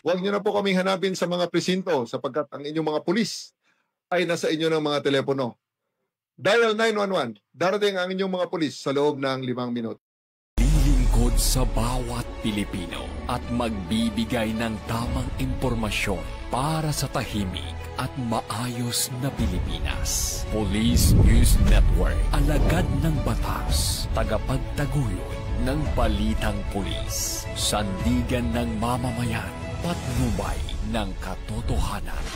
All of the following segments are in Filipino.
Huwag niyo na po kaming hanapin sa mga presinto sapagkat ang inyong mga pulis ay nasa inyo ng mga telepono. Dial 911. Darating ang inyong mga pulis sa loob ng 5 minuto. Lilingkod sa bawat Pilipino at magbibigay ng tamang impormasyon para sa tahimik at maayos na Pilipinas. Police News Network, alagad ng batas, tagapagtaguyod ng balitang pulis, sandigan ng mamamayan, patnubay ng katotohanan.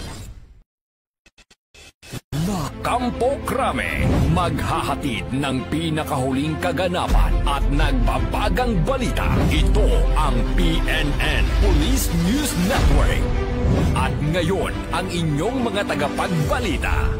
La Campo Crame, maghahatid ng pinakahuling kaganapan at nagbabagang balita. Ito ang PNN Police News Network. At ngayon, ang inyong mga tagapagbalita.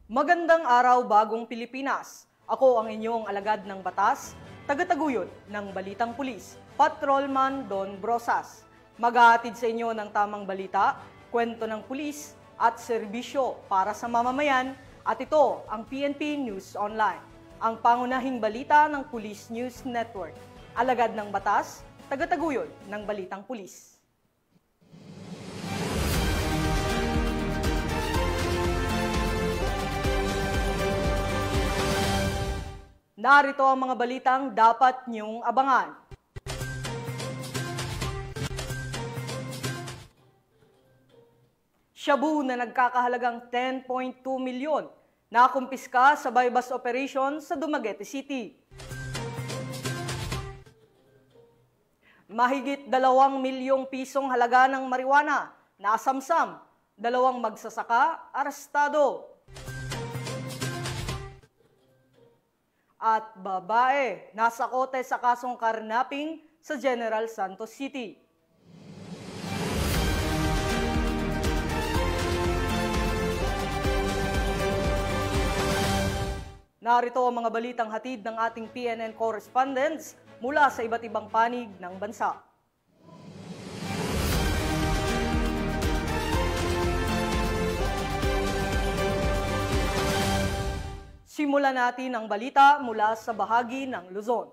Magandang araw, bagong Pilipinas. Ako ang inyong alagad ng batas, tagataguyod ng Balitang Pulis, Patrolman Don Brosas. Maghahatid sa inyo ng tamang balita, kwento ng pulis at serbisyo para sa mamamayan, at ito ang PNP News Online, ang pangunahing balita ng Police News Network. Alagad ng batas, tagataguyod ng Balitang Pulis. Narito ang mga balitang dapat niyong abangan. Shabu na nagkakahalagang 10.2 milyon na kumpiska sa buy-bust operation sa Dumaguete City. Mahigit 2 milyong pisong halaga ng marijuana na asamsam, 2 magsasaka arestado. At babae, nasa kote sa kasong karnaping sa General Santos City. Narito ang mga balitang hatid ng ating PNN correspondents mula sa iba't ibang panig ng bansa. Simulan natin ang balita mula sa bahagi ng Luzon.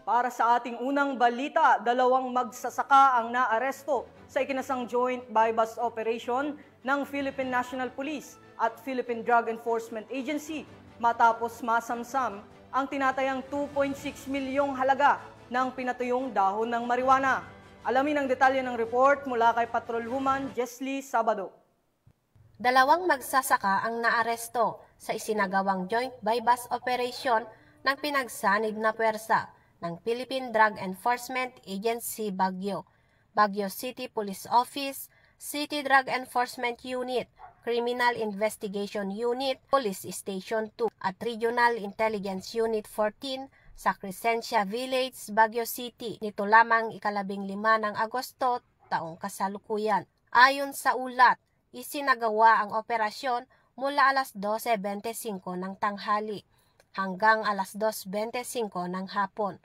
Para sa ating unang balita, 2 magsasaka ang naaresto sa ikinasang joint buy-bust operation ng Philippine National Police at Philippine Drug Enforcement Agency matapos masamsam ang tinatayang 2.6 milyong halaga ng pinatuyong dahon ng marijuana. Alamin ang detalye ng report mula kay Patrolwoman Jesly Sabado. 2 magsasaka ang naaresto sa isinagawang joint buy-bust operation ng pinagsanib na puwersa ng Philippine Drug Enforcement Agency Baguio, Baguio City Police Office, City Drug Enforcement Unit, Criminal Investigation Unit, Police Station 2 at Regional Intelligence Unit 14 sa Crescencia Village, Baguio City. Nito lamang 15 ng Agosto, taong kasalukuyan. Ayon sa ulat, isinagawa ang operasyon mula alas 12:25 ng tanghali hanggang alas 2:25 ng hapon,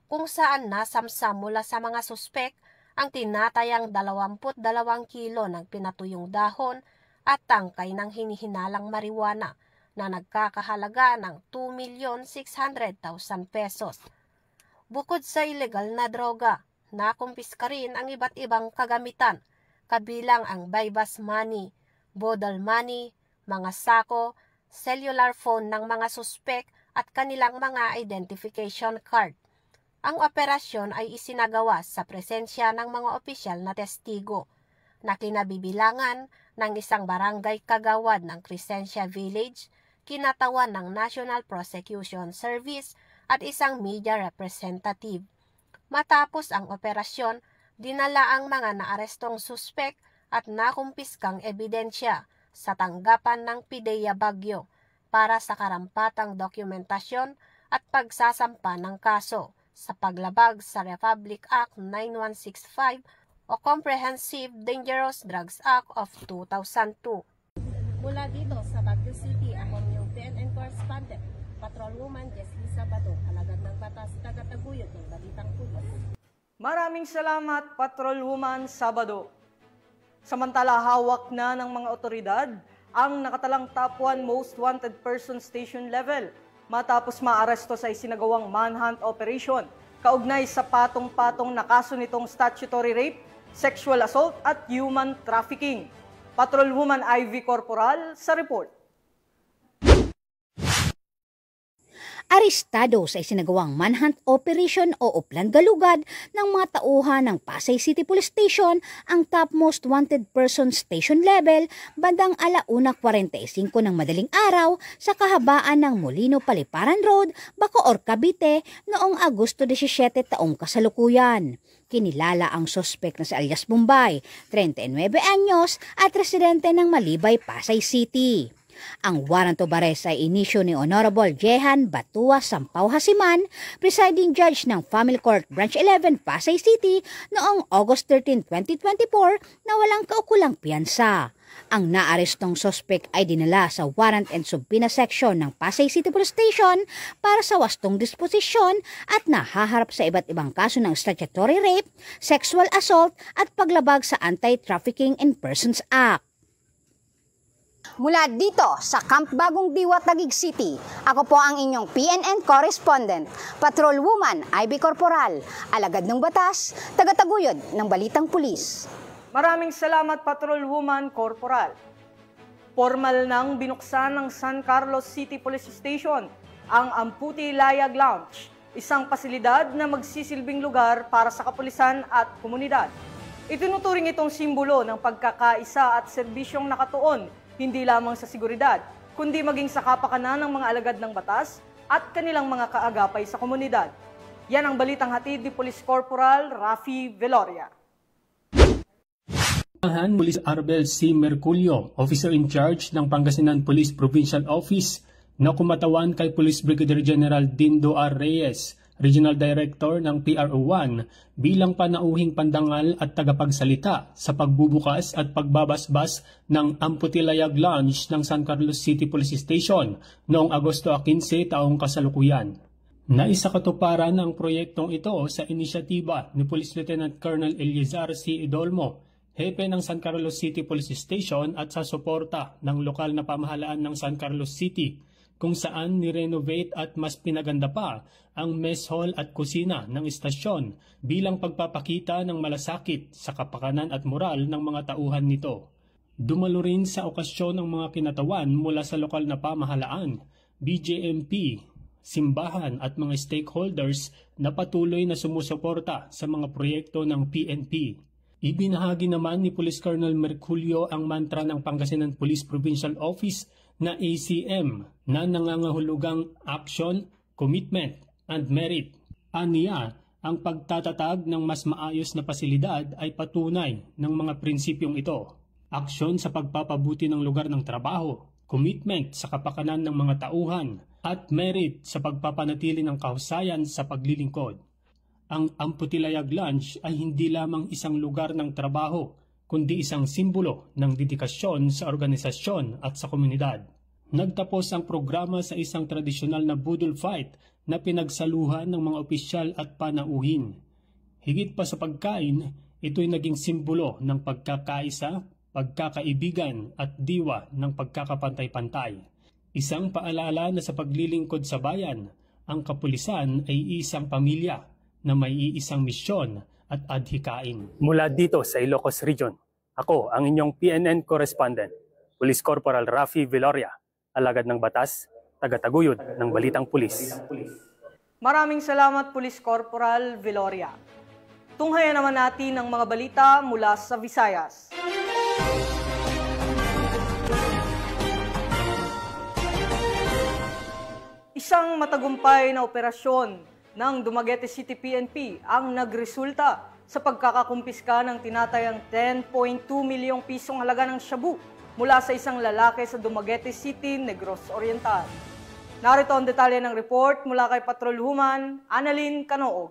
kung saan nasamsam mula sa mga suspek ang tinatayang 22 kilo ng pinatuyong dahon at tangkay ng hinihinalang marijuana na nagkakahalaga ng 2,600,000 pesos. Bukod sa ilegal na droga, nakumpiska rin ang iba't ibang kagamitan, kabilang ang buy-bust money, bodle money, mga sako, cellular phone ng mga suspek at kanilang mga identification card. Ang operasyon ay isinagawa sa presensya ng mga opisyal na testigo na kinabibilangan ng isang barangay kagawad ng Crescencia Village, kinatawan ng National Prosecution Service at isang media representative. Matapos ang operasyon, dinala ang mga naarestong suspek at nakumpiskang ebidensya sa tanggapan ng PIDEA Baguio para sa karampatang dokumentasyon at pagsasampa ng kaso sa paglabag sa Republic Act 9165 o Comprehensive Dangerous Drugs Act of 2002. Mula dito sa Baguio City, ako yung PNN correspondent, Patrolwoman Jesly Sabado, alagad ng batas, tagataguyod ng Balitang Pulis. Maraming salamat, Patrolwoman Sabado. Samantala, hawak na ng mga otoridad ang nakatalang top 1 most wanted person station level matapos maaresto sa isinagawang manhunt operation kaugnay sa patong-patong na kaso nitong statutory rape, sexual assault at human trafficking. Patrolwoman Ivy Corporal sa report. Arestado sa isinagawang manhunt operation o uplan galugad ng mga tauhan ng Pasay City Police Station ang top most wanted person station level bandang 1:45 ng madaling araw sa kahabaan ng Molino Paliparan Road, Bacoor, Cavite noong Agosto 17 taong kasalukuyan. Kinilala ang sospek na si alias Bombay, 39 anyos at residente ng Malibay, Pasay City. Ang warrant of arrest ay inisyu ni Honorable Jehan Batua Sampaw Hasiman, presiding judge ng Family Court Branch 11, Pasay City noong August 13, 2024 na walang kaukulang piyansa. Ang naarestong sospek ay dinala sa Warrant and Subpoena Section ng Pasay City Police Station para sa wastong disposisyon at nahaharap sa iba't ibang kaso ng statutory rape, sexual assault at paglabag sa Anti-Trafficking in Persons Act. Mula dito sa Camp Bagong Diwa, Taguig City, ako po ang inyong PNN correspondent, Patrolwoman Ivy Corporal, alagad ng batas, tagataguyod ng Balitang Pulis. Maraming salamat, Patrolwoman Corporal. Formal nang binuksan ng San Carlos City Police Station ang Amputi Layag Lounge, isang pasilidad na magsisilbing lugar para sa kapulisan at komunidad. Itinuturing itong simbolo ng pagkakaisa at serbisyong nakatuon hindi lamang sa seguridad, kundi maging sa kapakanan ng mga alagad ng batas at kanilang mga kaagapay sa komunidad. Yan ang balitang hatid ni Police Corporal Rafi Veloria. Police Arbel C. Merculio, Officer in Charge ng Pangasinan Police Provincial Office, na kumatawan kay Police Brigadier General Dindo R. Reyes, Regional Director ng PRO1, bilang panauhing pandangal at tagapagsalita sa pagbubukas at pagbabasbas ng Amputi Layag Lounge ng San Carlos City Police Station noong Agosto 15 taong kasalukuyan. Naisakatuparan ang proyektong ito sa inisyatiba ni Police Lieutenant Colonel Eliazar C. Idolmo, Hepe ng San Carlos City Police Station at sa suporta ng lokal na pamahalaan ng San Carlos City, kung saan nirenovate at mas pinaganda pa ang mess hall at kusina ng istasyon bilang pagpapakita ng malasakit sa kapakanan at moral ng mga tauhan nito. Dumalo rin sa okasyon ng mga kinatawan mula sa lokal na pamahalaan, BJMP, simbahan at mga stakeholders na patuloy na sumusuporta sa mga proyekto ng PNP. Ibinahagi naman ni Police Colonel Merculio ang mantra ng Pangasinan Police Provincial Office na ACM na nangangahulugang Action, Commitment, and Merit. Aniya, ang pagtatatag ng mas maayos na pasilidad ay patunay ng mga prinsipyong ito. Aksyon sa pagpapabuti ng lugar ng trabaho, commitment sa kapakanan ng mga tauhan, at merit sa pagpapanatili ng kahusayan sa paglilingkod. Ang Amputi Layag Lounge ay hindi lamang isang lugar ng trabaho, kundi isang simbolo ng dedikasyon sa organisasyon at sa komunidad. Nagtapos ang programa sa isang tradisyonal na budol fight na pinagsaluhan ng mga opisyal at panauhin. Higit pa sa pagkain, ito'y naging simbolo ng pagkakaisa, pagkakaibigan at diwa ng pagkakapantay-pantay. Isang paalala na sa paglilingkod sa bayan, ang kapulisan ay isang pamilya na may iisang misyon at adhikain. Mula dito sa Ilocos Region, ako ang inyong PNN correspondent, Police Corporal Rafi Veloria, alagad ng batas, tagataguyod ng Balitang Pulis. Maraming salamat, Police Corporal Veloria. Tunghayan naman natin ang mga balita mula sa Visayas. Isang matagumpay na operasyon ng Dumaguete City PNP ang nagresulta sa pagkakakumpiska ng tinatayang 10.2 milyong pisong halaga ng shabu mula sa isang lalaki sa Dumaguete City, Negros Oriental. Narito ang detalye ng report mula kay Patrolwoman Annalyn Canoog.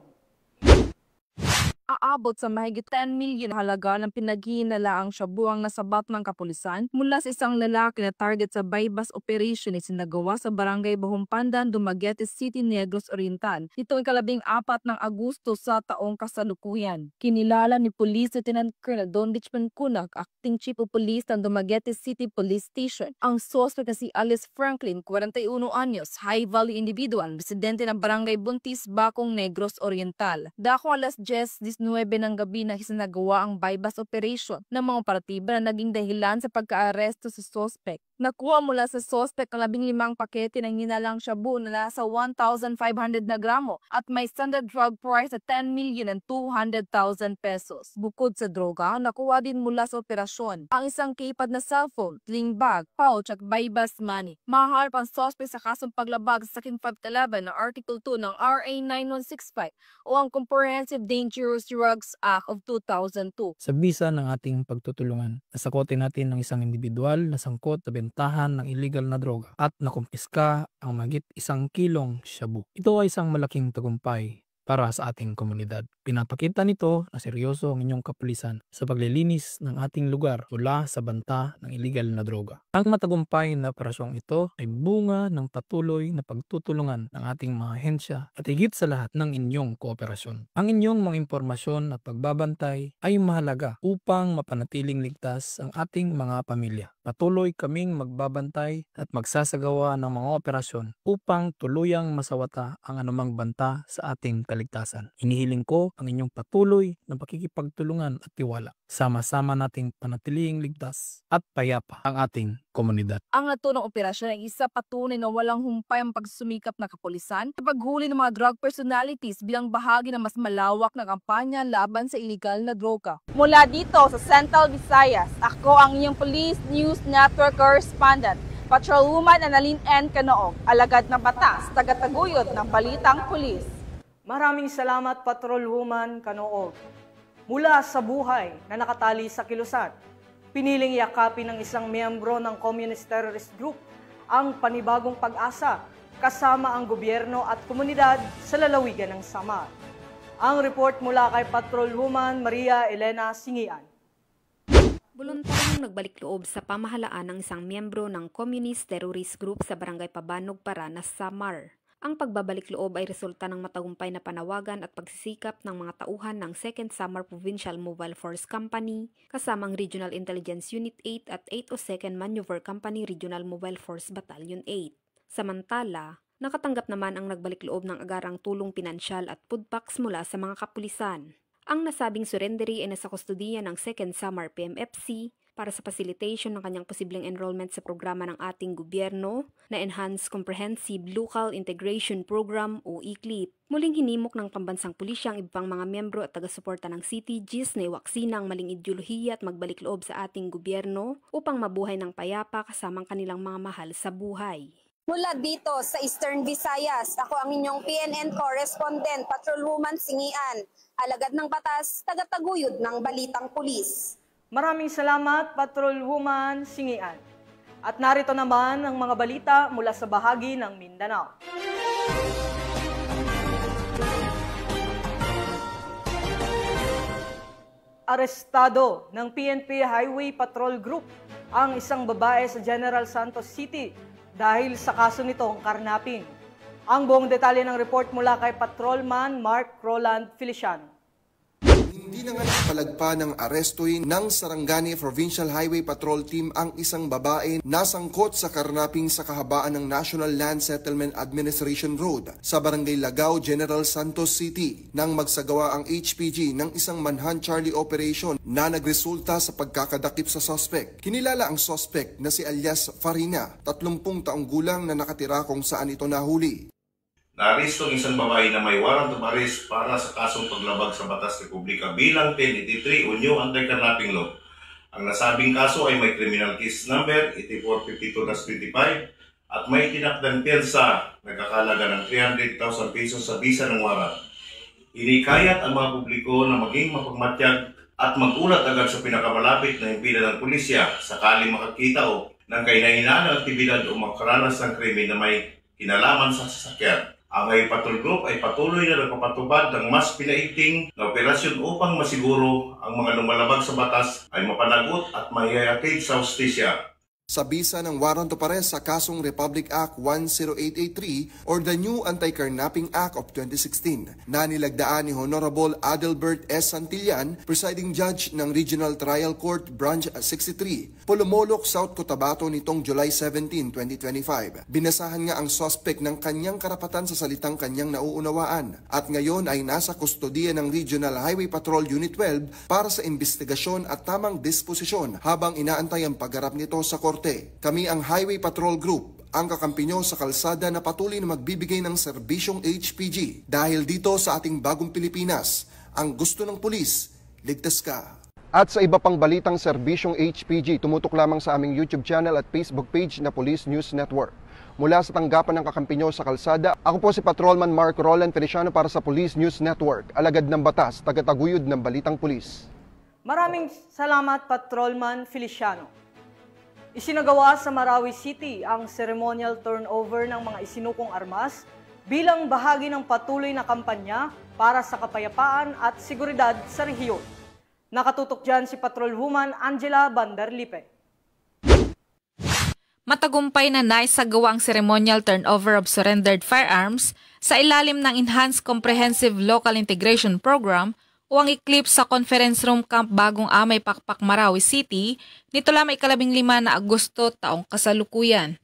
umaabot sa mahigit 10 milyon halaga ng pinaghihinalaang shabu ang nasabat ng kapulisan mula sa isang lalaki na target sa bypass operation na sinagawa sa barangay Bahumpandan, Dumaguete City, Negros Oriental nitong 14 ng Agosto sa taong kasalukuyan. Kinilala ni Police Lieutenant Colonel Don Richmond Cunag, Acting Chief of Police ng Dumaguete City Police Station, ang suspect na si Alice Franklin, 41 anyos, high-value individual, residente ng barangay Buntis, Bacong, Negros Oriental. Dako alas 10:19 ng gabi na isinagawa ang bypass operation ng mga operatiba na naging dahilan sa pagka-aresto sa suspect. Nakuha mula sa suspect ang 15 pakete ng hinalang shabu na nasa 1,500 na gramo at may standard drug price na 10,200,000 pesos. Bukod sa droga, nakuha din mula sa operasyon ang isang keypad na cellphone, sling bag, pouch at bypass money. Maharap ang suspect sa kasong paglabag sa Section 511 ng Article 2 ng RA 9165 o ang Comprehensive Dangerous Drugs Act of 2002. Sa bisa ng ating pagtutulungan, nasakote natin ng isang individual na sangkot sa bentahan ng illegal na droga at nakumpiska ang mahigit 1 kilong shabu. Ito ay isang malaking tagumpay para sa ating komunidad. Pinapakita nito na seryoso ang inyong kapulisan sa paglilinis ng ating lugar mula sa banta ng illegal na droga. Ang matagumpay na operasyong ito ay bunga ng patuloy na pagtutulungan ng ating mga ahensya at higit sa lahat ng inyong kooperasyon. Ang inyong mga impormasyon at pagbabantay ay mahalaga upang mapanatiling ligtas ang ating mga pamilya. Patuloy kaming magbabantay at magsasagawa ng mga operasyon upang tuluyang masawata ang anumang banta sa ating kaligtasan. Inihiling ko ang inyong patuloy na pakikipagtulungan at tiwala. Sama-sama nating panatiling ligtas at payapa ang ating komunidad. Ang naturang operasyon ay isa patunay na walang humpay ang pagsumikap ng kapulisan sa paghuli ng mga drug personalities bilang bahagi ng mas malawak na kampanya laban sa iligal na droga. Mula dito sa Central Visayas, ako ang inyong Police News Network Correspondent, Patrolwoman Annalyn N. Canoog, alagad ng batas, tagataguyod ng Balitang Pulis. Maraming salamat, Patrolwoman Canoog. Mula sa buhay na nakatali sa kilusan, piniling yakapin ng isang miyembro ng Communist Terrorist Group ang panibagong pag-asa kasama ang gobyerno at komunidad sa lalawigan ng Samar. Ang report mula kay Patrolwoman Maria Elena Singian. Voluntaryong nagbalik loob sa pamahalaan ng isang miyembro ng Communist Terrorist Group sa Barangay Pabanog, Paranas, Samar. Ang pagbabalik loob ay resulta ng matagumpay na panawagan at pagsisikap ng mga tauhan ng 2nd Samar Provincial Mobile Force Company, kasamang Regional Intelligence Unit 8 at 802nd Maneuver Company Regional Mobile Force Battalion 8. Samantala, nakatanggap naman ang nagbalik loob ng agarang tulong pinansyal at food packs mula sa mga kapulisan. Ang nasabing surrendery ay nasa kustodiya ng 2nd Samar PMFC para sa facilitation ng kanyang posibleng enrollment sa programa ng ating gobyerno na Enhanced Comprehensive Local Integration Program o ECLIP. Muling hinimok ng pambansang pulisya ang ibang mga miyembro at taga-suporta ng CTGs na iwaksina ang maling ideolohiya at magbalik loob sa ating gobyerno upang mabuhay ng payapa kasamang kanilang mga mahal sa buhay. Mula dito sa Eastern Visayas, ako ang inyong PNN Correspondent, Patrolwoman Singian, alagad ng batas, tagataguyod ng Balitang Pulis. Maraming salamat, Patrolwoman Singian. At narito naman ang mga balita mula sa bahagi ng Mindanao. Arestado ng PNP Highway Patrol Group ang isang babae sa General Santos City dahil sa kaso nitong karnaping. Ang buong detalye ng report mula kay Patrolman Mark Roland Feliciano. Hindi na nga nakapalagpa ng arestuin ng Sarangani Provincial Highway Patrol Team ang isang babae na sangkot sa karnaping sa kahabaan ng National Land Settlement Administration Road sa Barangay Lagao, General Santos City nang magsagawa ang HPG ng isang manhunt Charlie operation na nagresulta sa pagkakadakip sa suspect. Kinilala ang suspect na si alias Farina, 30 taong gulang na nakatira kung saan ito nahuli. Naaresto ang isang babae na may warrant of arrest para sa kasong paglabag sa Batas Republika bilang 1083 o New Anti-Carnapping Law. Ang nasabing kaso ay may criminal case number 8452-25 at may tinakdang pensa nagkakalaga ng 300,000 pesos sa bisa ng warrant. Inikayat ang mga publiko na maging mapagmatyag at magulat agad sa pinakamalapit na himpilan ng pulisya sakaling makakita o ng kainahinaan ng aktibidad o makaranas ng krimen na may kinalaman sa sasakyan. Ang Highway Patrol Group ay patuloy na nagpapatubad ng mas pinaigting na operasyon upang masiguro ang mga lumalabag sa batas ay mapanagot at mahihatid sa hustisya. Sa bisa ng warrant of arrest sa kasong Republic Act 10883 or the new Anti-Carnapping Act of 2016 na nilagdaan ni Honorable Adelbert S. Santillan, presiding judge ng Regional Trial Court Branch 63, Polomolok, South Cotabato nitong July 17, 2025. Binasahan nga ang suspect ng kanyang karapatan sa salitang kanyang nauunawaan at ngayon ay nasa kustodiya ng Regional Highway Patrol Unit 12 para sa investigasyon at tamang disposisyon habang inaantay ang pagharap nito sa korte. Kami ang Highway Patrol Group, ang kakampi nyo sa kalsada na patuloy na magbibigay ng serbisyong HPG. Dahil dito sa ating bagong Pilipinas, ang gusto ng pulis, ligtas ka. At sa iba pang balitang serbisyong HPG, tumutok lamang sa aming YouTube channel at Facebook page na Police News Network. Mula sa tanggapan ng kakampi nyo sa kalsada, ako po si Patrolman Mark Roland Feliciano para sa Police News Network, alagad ng batas, tagataguyod ng balitang pulis. Maraming salamat, Patrolman Feliciano. Isinagawa sa Marawi City ang ceremonial turnover ng mga isinukong armas bilang bahagi ng patuloy na kampanya para sa kapayapaan at seguridad sa rehiyon. Nakatutok dyan si Patrolwoman Angela Bandarlipe. Matagumpay na naisagawa ang ceremonial turnover of surrendered firearms sa ilalim ng Enhanced Comprehensive Local Integration Program o ang Eclipse sa Conference Room Camp Bagong Amay Pakpak, Marawi City nito lamang 15 na Agosto taong kasalukuyan.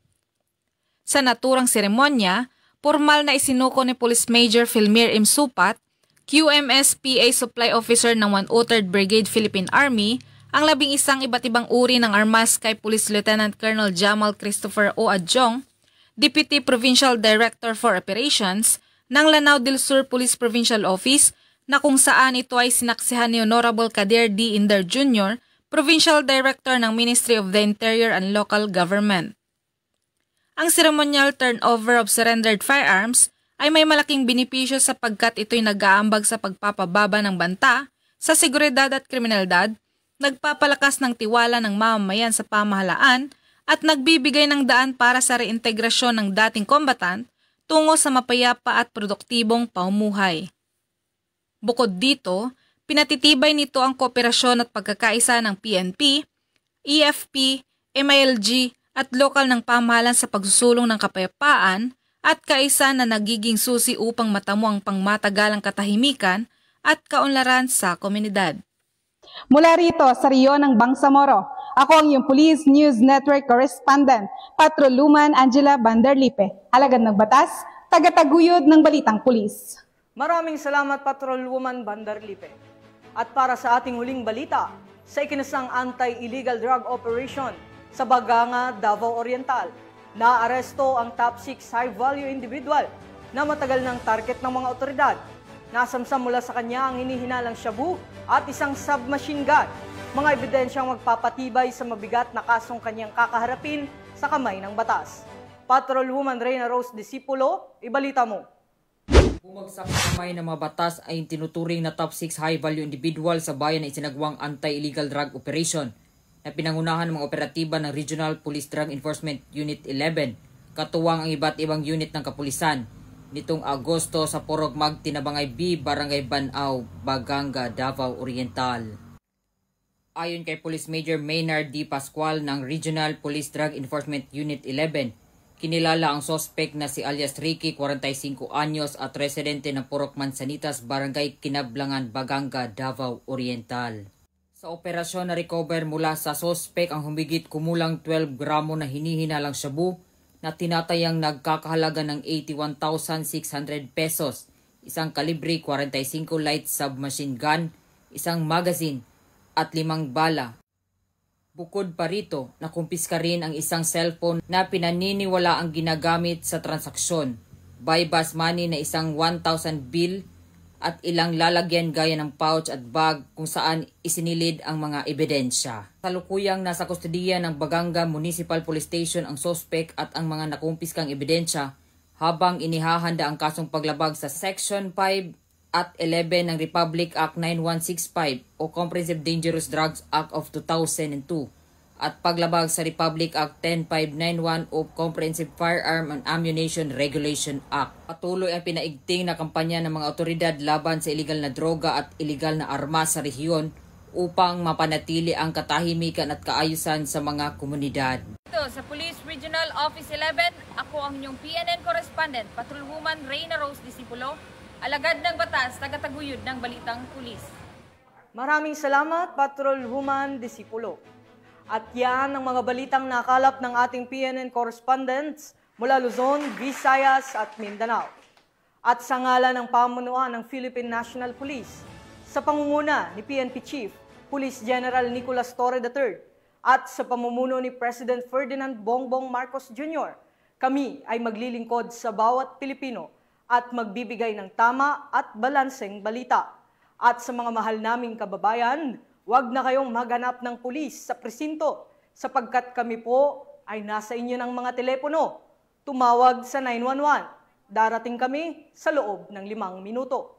Sa naturang seremonya, formal na isinuko ni Police Major Filmir M. Supat, QMS-PA Supply Officer ng 103rd Brigade Philippine Army, ang 11 iba't ibang uri ng armas kay Police Lieutenant Colonel Jamal Christopher O. Adjong, Deputy Provincial Director for Operations ng Lanao del Sur Police Provincial Office, na kung saan ito ay sinaksihan ni Honorable Kadir D. Inder Jr., Provincial Director ng Ministry of the Interior and Local Government. Ang ceremonial turnover of surrendered firearms ay may malaking benepisyo sapagkat ito'y nag-aambag sa pagpapababa ng banta sa seguridad at kriminalidad, nagpapalakas ng tiwala ng mamamayan sa pamahalaan at nagbibigay ng daan para sa reintegrasyon ng dating kombatant tungo sa mapayapa at produktibong pamumuhay. Bukod dito, pinatitibay nito ang kooperasyon at pagkakaisa ng PNP, EFP, MILG at lokal ng pamahalan sa pagsusulong ng kapayapaan at kaisa na nagiging susi upang matamo ang pangmatagalang katahimikan at kaunlaran sa komunidad. Mula rito sa Rio ng Bangsamoro, ako ang iyong Police News Network Correspondent, Patrolwoman Angela Bandarlipe, alagad ng batas, tagataguyod ng balitang pulis. Maraming salamat, Patrolwoman Bandarlipe. At para sa ating huling balita, sa ikinasang anti-illegal drug operation sa Baganga, Davao Oriental, naaresto ang top 6 high-value individual na matagal ng target ng mga otoridad. Nasamsam mula sa kanya ang hinihinalang shabu at isang submachine gun, mga ebidensyang magpapatibay sa mabigat na kasong kanyang kakaharapin sa kamay ng batas. Patrolwoman Reyna Rose Disipulo, ibalita mo. Bumagsak sa kamay ng mga batas ay tinuturing na top 6 high-value individual sa bayan na isinagawang anti-illegal drug operation na pinangunahan ng mga operatiba ng Regional Police Drug Enforcement Unit 11, katuwang ang iba't ibang unit ng kapulisan, nitong Agosto sa Porogmag, Tinabangay B, Barangay Banao, Baganga, Davao Oriental. Ayon kay Police Major Maynard D. Pascual ng Regional Police Drug Enforcement Unit 11, kinilala ang sospek na si alias Ricky, 45 anyos at residente ng Purok Mansanitas, Barangay Kinablangan, Baganga, Davao Oriental. Sa operasyon na recover mula sa sospek ang humigit kumulang 12 gramo na hinihinalang shabu na tinatayang nagkakahalaga ng 81,600 pesos, isang kalibre 45 light submachine gun, isang magazine at 5 bala. Bukod pa rito, nakumpiska rin ang isang cellphone na pinaniniwala ang ginagamit sa transaksyon, buy bus money na isang 1,000 bill at ilang lalagyan gaya ng pouch at bag kung saan isinilid ang mga ebidensya. Salukuyang nasa kustodiya ng Baganga Municipal Police Station ang sospek at ang mga nakumpiskang ebidensya habang inihahanda ang kasong paglabag sa Section 5 at 11 ng Republic Act 9165 o Comprehensive Dangerous Drugs Act of 2002 at paglabag sa Republic Act 10591 o Comprehensive Firearm and Ammunition Regulation Act. Patuloy ang pinaigting na kampanya ng mga otoridad laban sa iligal na droga at iligal na armas sa rehiyon upang mapanatili ang katahimikan at kaayusan sa mga komunidad. Ito sa Police Regional Office 11, ako ang inyong PNN correspondent, Patrolwoman Reyna Rose Disipulo, alagad ng batas, tagataguyod ng Balitang Pulis. Maraming salamat, Patrolwoman Disipulo. At yan ang mga balitang nakalap ng ating PNN correspondents mula Luzon, Visayas at Mindanao. At sa ngalan ng pamunuan ng Philippine National Police, sa pangunguna ni PNP Chief, Police General Nicolas Torre III, at sa pamumuno ni President Ferdinand Bongbong Marcos Jr., kami ay maglilingkod sa bawat Pilipino at magbibigay ng tama at balanseng balita. At sa mga mahal naming kababayan, huwag na kayong maghanap ng pulis sa presinto sapagkat kami po ay nasa inyo ng mga telepono. Tumawag sa 911. Darating kami sa loob ng 5 minuto.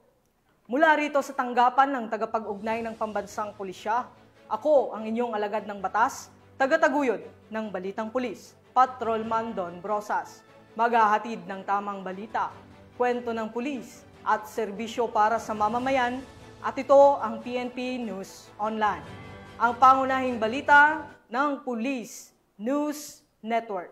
Mula rito sa tanggapan ng tagapag-ugnay ng Pambansang Pulisya, ako ang inyong alagad ng batas, tagataguyod ng Balitang Pulis, Patrolman Don Brosas. Maghahatid ng tamang balita, kwento ng pulis at serbisyo para sa mamamayan. At ito ang PNP News Online, ang pangunahing balita ng Police News Network.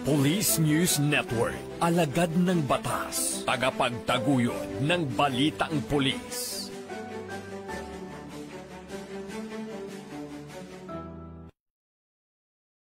Police News Network, alagad ng batas, tagapagtaguyod ng Balitang Pulis.